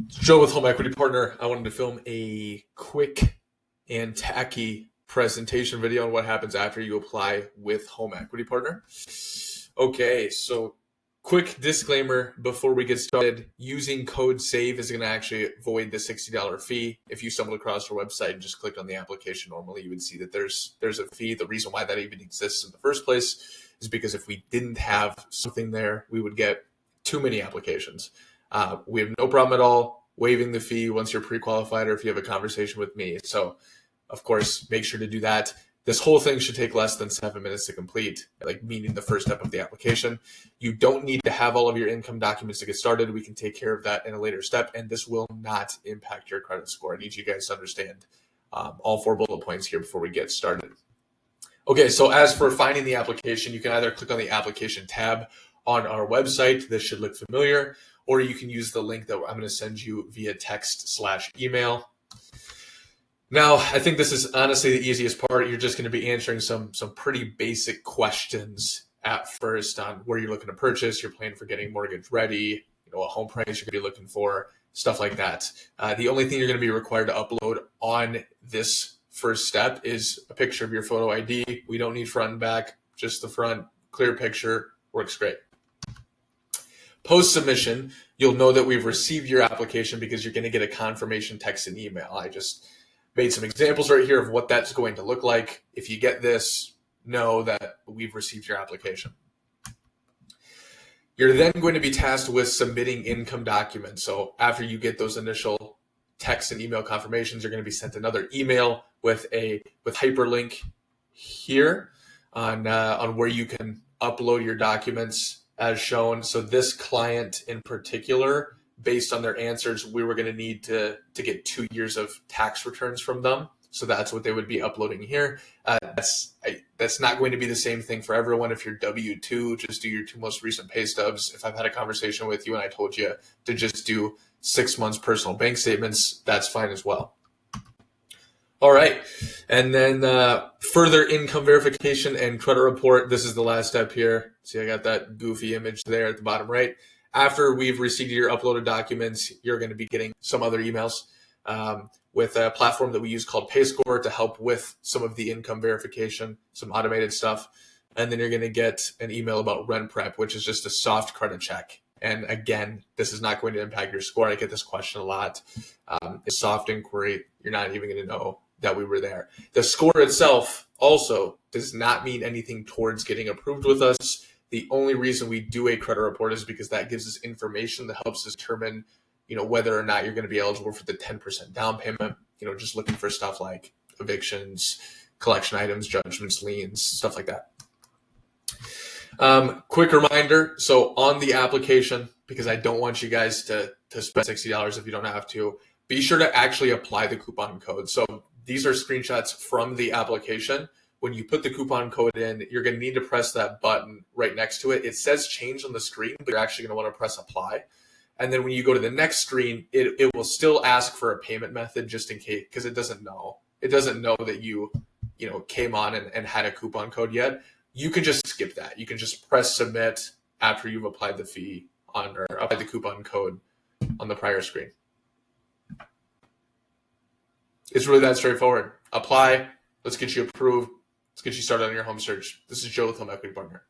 Joe with Home Equity Partner. I wanted to film a quick and tacky presentation video on what happens after you apply with Home Equity Partner. Okay, so quick disclaimer before we get started. Using code SAVE is going to actually void the $60 fee. If you stumbled across our website and just clicked on the application normally, you would see that there's a fee. The reason why that even exists in the first place is because if we didn't have something there, we would get too many applications. We have no problem at all waiving the fee once you're pre-qualified or if you have a conversation with me. So, of course, make sure to do that. This whole thing should take less than 7 minutes to complete, like meaning the first step of the application. You don't need to have all of your income documents to get started. We can take care of that in a later step, and this will not impact your credit score. I need you guys to understand all 4 bullet points here before we get started. Okay, so as for finding the application, you can either click on the application tab on our website. This should look familiar, or you can use the link that I'm going to send you via text/email. Now, I think this is honestly the easiest part. You're just going to be answering some pretty basic questions at first on where you're looking to purchase, your plan for getting mortgage ready, what home price you're going to be looking for, stuff like that. The only thing you're going to be required to upload on this first step is a picture of your photo ID. We don't need front and back, just the front. Clear picture works great. Post-submission, you'll know that we've received your application because you're going to get a confirmation text and email. I just made some examples right here of what that's going to look like. If you get this, know that we've received your application. You're then going to be tasked with submitting income documents. So after you get those initial text and email confirmations, you're going to be sent another email with hyperlink here on where you can upload your documents as shown. So this client in particular, based on their answers, we were going to need to get 2 years of tax returns from them. So that's what they would be uploading here. That's not going to be the same thing for everyone. If you're W-2, just do your 2 most recent pay stubs. If I've had a conversation with you and I told you to just do 6 months personal bank statements, that's fine as well. All right. And then further income verification and credit report. This is the last step here. See, I got that goofy image there at the bottom right. After we've received your uploaded documents, you're going to be getting some other emails with a platform that we use called PayScore to help with some of the income verification, some automated stuff. And then you're going to get an email about rent prep, which is just a soft credit check. And again, this is not going to impact your score. I get this question a lot. It's soft inquiry. You're not even going to know that we were there. The score itself also does not mean anything towards getting approved with us. The only reason we do a credit report is because that gives us information that helps us determine, whether or not you're going to be eligible for the 10% down payment. Just looking for stuff like evictions, collection items, judgments, liens, stuff like that. Quick reminder. So on the application, because I don't want you guys to spend $60 if you don't have to, be sure to actually apply the coupon code. So these are screenshots from the application. When you put the coupon code in, you're going to need to press that button right next to it. It says change on the screen, but you're actually going to want to press apply. And then when you go to the next screen, it will still ask for a payment method just in case, because it doesn't know. It doesn't know that you came on and had a coupon code yet. You can just skip that. You can just press submit after you've applied the fee or applied the coupon code on the prior screen. It's really that straightforward. Apply. Let's get you approved. Let's get you started on your home search. This is Joe with Home Equity Partner.